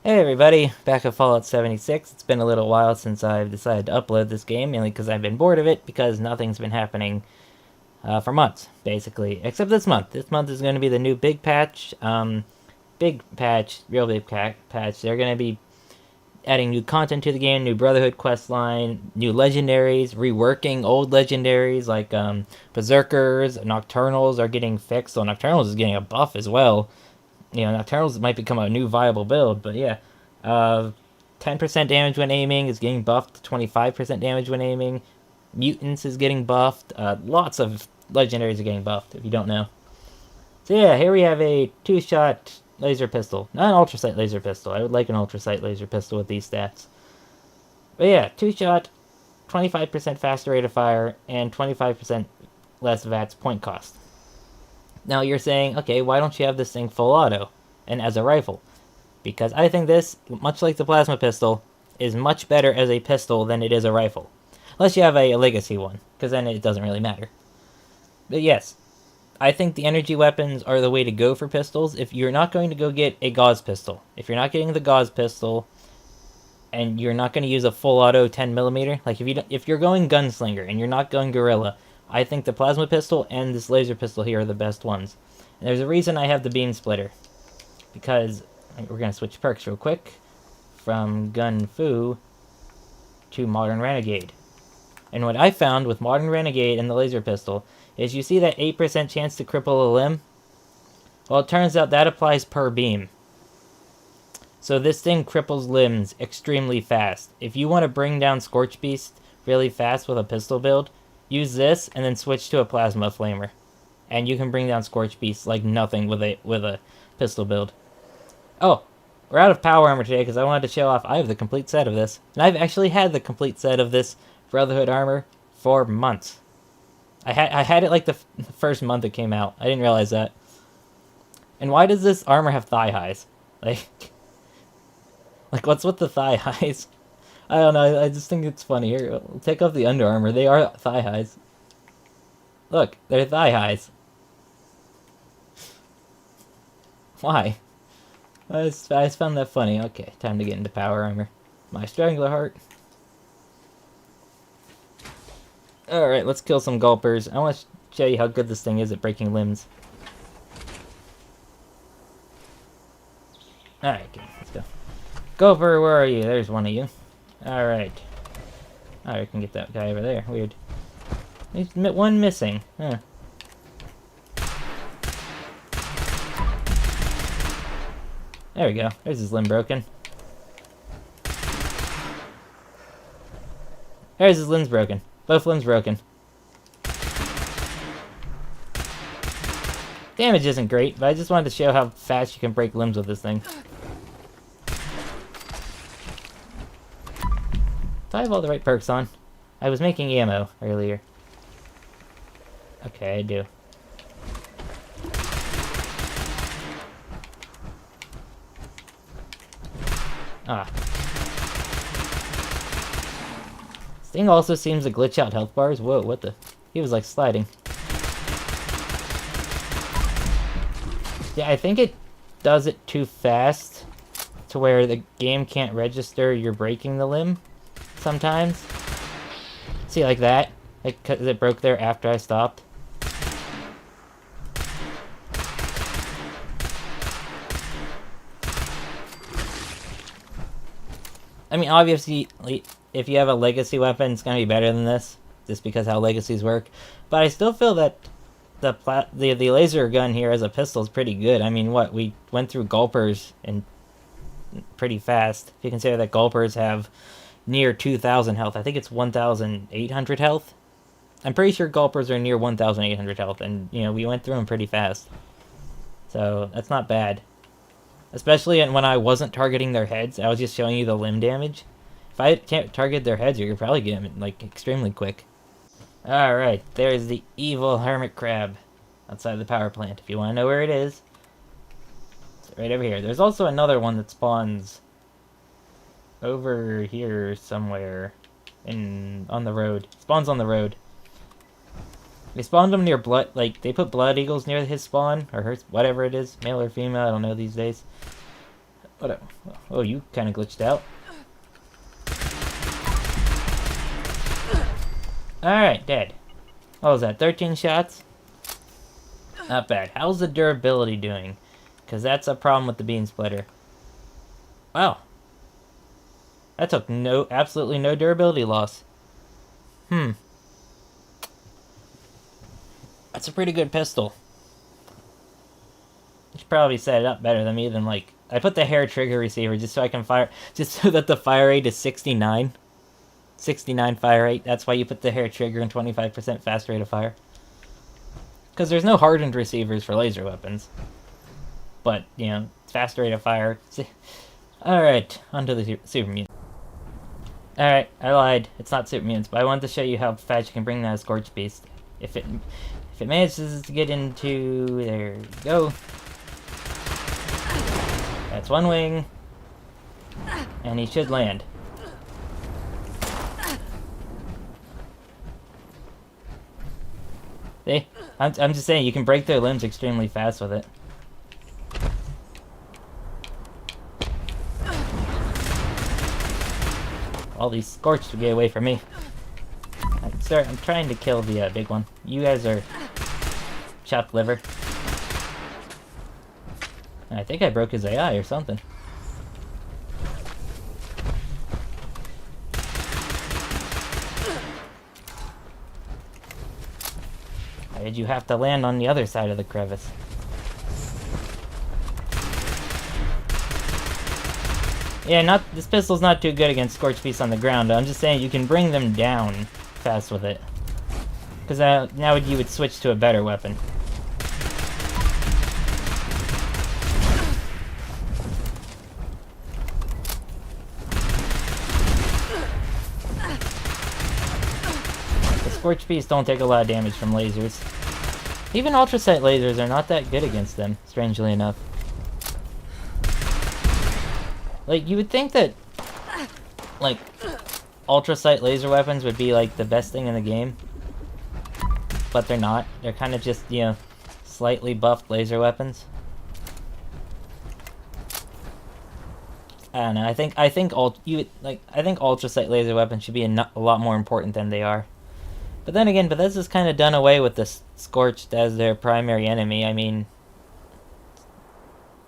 Hey everybody, back at Fallout 76. It's been a little while since I've decided to upload this game, mainly because I've been bored of it, because nothing's been happening for months, basically. Except this month. This month is going to be the new big patch. Big patch, real big patch. They're going to be adding new content to the game, new Brotherhood quest line, new legendaries, reworking old legendaries like Berserkers, Nocturnals are getting fixed, so Nocturnals is getting a buff as well. Nocturnals might become a new viable build, but yeah. 10% damage when aiming is getting buffed, 25% damage when aiming. Mutants is getting buffed. Lots of legendaries are getting buffed, if you don't know. So yeah, here we have a two-shot laser pistol. Not an ultrasight laser pistol. I would like an ultrasight laser pistol with these stats. But yeah, two-shot, 25% faster rate of fire, and 25% less VATS point cost. Now you're saying, okay, why don't you have this thing full auto and as a rifle? Because I think this, much like the plasma pistol, is much better as a pistol than it is a rifle. Unless you have a legacy one, because then it doesn't really matter. But yes, I think the energy weapons are the way to go for pistols. If you're not going to go get a gauze pistol, if you're not getting the gauze pistol, and you're not going to use a full auto 10mm, like if you're going Gunslinger and you're not going Gorilla, I think the plasma pistol and this laser pistol here are the best ones. And there's a reason I have the beam splitter. Because we're going to switch perks real quick. From Gun Fu to Modern Renegade. And what I found with Modern Renegade and the laser pistol is you see that 8% chance to cripple a limb? Well, it turns out that applies per beam. So this thing cripples limbs extremely fast. If you want to bring down Scorch Beast really fast with a pistol build, use this and then switch to a plasma flamer, and you can bring down Scorch Beast like nothing with a pistol build. Oh, we're out of power armor today because I wanted to show off I have the complete set of this, and I've actually had the complete set of this Brotherhood armor for months. I had it like the first month it came out. I didn't realize that. And why does this armor have thigh highs? Like what's with the thigh highs? I don't know, I just think it's funny. Here, we'll take off the Under Armour. They are thigh highs. Look, they're thigh highs. Why? I just found that funny. Okay, time to get into power armor. My Strangler heart. Alright, let's kill some gulpers. I want to show you how good this thing is at breaking limbs. Alright, okay, let's go. Gulper, where are you? There's one of you. Alright. I can get that guy over there. Weird. There's one missing. Huh. There we go. There's his limb broken. There's his limbs broken. Both limbs broken. Damage isn't great, but I just wanted to show how fast you can break limbs with this thing. Do I have all the right perks on? I was making ammo earlier. Okay, I do. Ah. This thing also seems to glitch out health bars. Whoa, what the? He was like sliding. Yeah, I think it does it too fast to where the game can't register you're breaking the limb sometimes. See, like that? Like, 'cause it broke there after I stopped. I mean, obviously, if you have a legacy weapon, it's gonna be better than this, just because how legacies work. But I still feel that the laser gun here as a pistol is pretty good. I mean, what, we went through gulpers and pretty fast. If you consider that gulpers have near 2,000 health. I think it's 1,800 health. I'm pretty sure gulpers are near 1,800 health, and, you know, we went through them pretty fast. So, that's not bad. Especially when I wasn't targeting their heads, I was just showing you the limb damage. If I can't target their heads, you could probably get them, like, extremely quick. Alright, there's the evil hermit crab outside the power plant. If you want to know where it is, it's right over here. There's also another one that spawns over here somewhere on the road. Spawns on the road. They spawned them near blood, like, they put blood eagles near his spawn, or her, whatever it is, male or female, I don't know these days. What? Oh, you kind of glitched out. Alright, dead. What was that, 13 shots? Not bad. How's the durability doing? Because that's a problem with the bean splitter. Wow. That took absolutely no durability loss. That's a pretty good pistol. You should probably set it up better than me than, like... I put the hair trigger receiver just so I can fire... Just so that the fire rate is 69. 69 fire rate. That's why you put the hair trigger and 25% fast rate of fire. Because there's no hardened receivers for laser weapons. But, you know, fast rate of fire. Alright, onto the super mutant. Alright, I lied. It's not super mutants, but I wanted to show you how fast you can bring that Scorch Beast. If it manages to get into... There we go. That's one wing. And he should land. See? I'm just saying, you can break their limbs extremely fast with it. All these Scorched to get away from me. I'm trying to kill the big one. You guys are chopped liver. I think I broke his AI or something. Why did you have to land on the other side of the crevice? Yeah, this pistol's not too good against Scorch Beasts on the ground. I'm just saying you can bring them down fast with it. Because now you would switch to a better weapon. The Scorch Beasts don't take a lot of damage from lasers. Even ultrasight lasers are not that good against them, strangely enough. Like, you would think that, like, ultrasight laser weapons would be, like, the best thing in the game. But they're not. They're kind of just, you know, slightly buffed laser weapons. I don't know. I think ultrasight laser weapons should be a lot more important than they are. But then again, Bethesda's kind of done away with the Scorched as their primary enemy. I mean...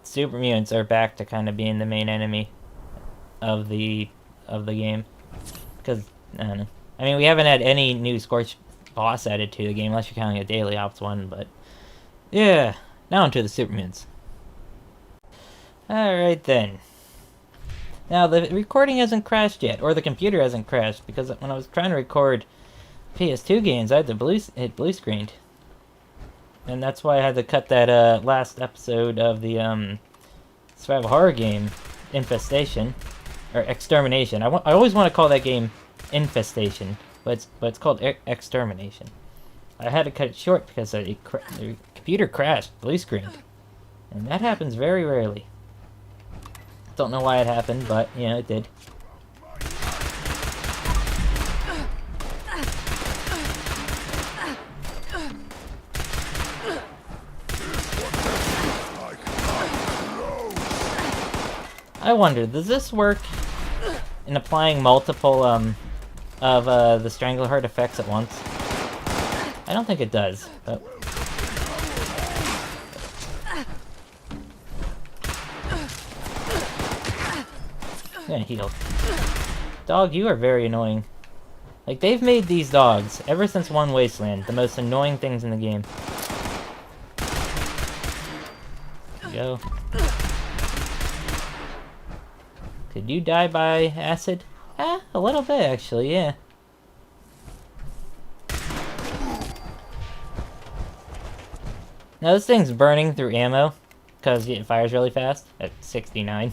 Super mutants are back to kind of being the main enemy of the game, because I don't know. I mean, we haven't had any new Scorch boss added to the game, unless you're counting a daily ops one. But yeah, now onto the super mutants. All right then. Now the recording hasn't crashed yet, or the computer hasn't crashed, because when I was trying to record PS2 games, I had the blue screened. And that's why I had to cut that last episode of the survival horror game, Infestation, or Extermination. I always want to call that game Infestation, but it's called Extermination. I had to cut it short because the computer crashed, blue screen, and that happens very rarely. Don't know why it happened, but you know, it did. I wonder, does this work in applying multiple of the Strangler Heart effects at once? I don't think it does, but... I'm gonna heal. Dog, you are very annoying. Like, they've made these dogs, ever since One Wasteland, the most annoying things in the game. There you go. Could you die by acid? A little bit, actually, yeah. Now this thing's burning through ammo, because it fires really fast, at 69.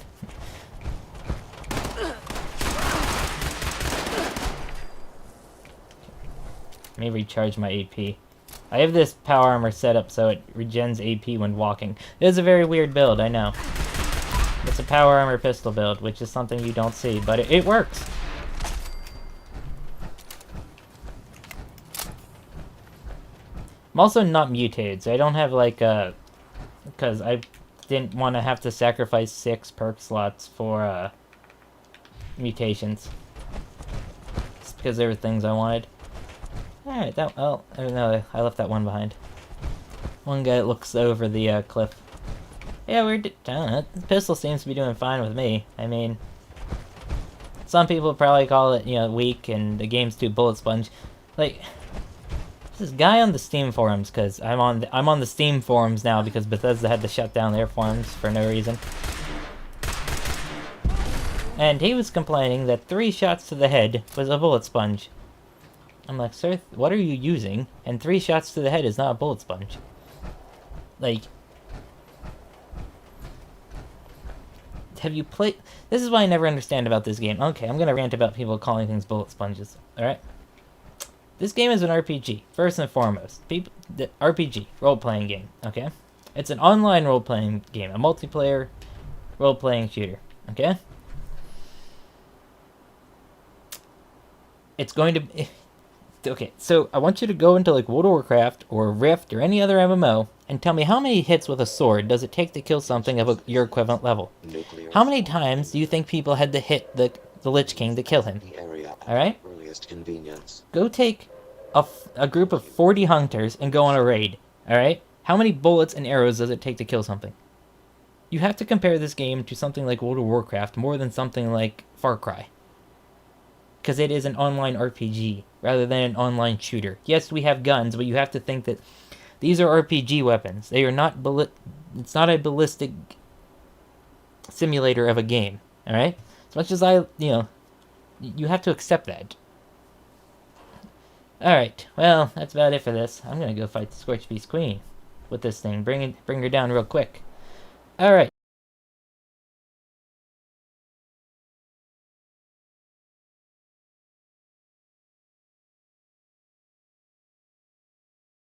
Let me recharge my AP. I have this power armor set up so it regens AP when walking. It is a very weird build, I know. It's a power armor pistol build, which is something you don't see, but it works. I'm also not mutated, so I don't have like because didn't want to have to sacrifice 6 perk slots for mutations. Just because there were things I wanted. Alright, oh no, I left that one behind. One guy looks over the cliff. Yeah, I don't know, the pistol seems to be doing fine with me. I mean, some people probably call it, weak and the game's too bullet sponge. Like, this guy on the Steam forums, because I'm on the Steam forums now because Bethesda had to shut down their forums for no reason. And he was complaining that 3 shots to the head was a bullet sponge. I'm like, sir, what are you using? And 3 shots to the head is not a bullet sponge. Like, have you played... This is what I never understand about this game. Okay, I'm gonna rant about people calling things bullet sponges, alright? This game is an RPG, first and foremost. The RPG, role-playing game, okay? It's an online role-playing game, a multiplayer role-playing shooter, okay? It's going to be... Okay, so I want you to go into like World of Warcraft or Rift or any other MMO and tell me how many hits with a sword does it take to kill something of your equivalent level. How many times do you think people had to hit the Lich King to kill him? Alright? Go take a group of 40 hunters and go on a raid. Alright? How many bullets and arrows does it take to kill something? You have to compare this game to something like World of Warcraft more than something like Far Cry. Because it is an online RPG rather than an online shooter. Yes, we have guns, but you have to think that these are RPG weapons. They are not it's not a ballistic simulator of a game, alright? As much as you have to accept that. Alright, well, that's about it for this. I'm gonna go fight the Scorchbeast Queen with this thing. Bring her down real quick. Alright.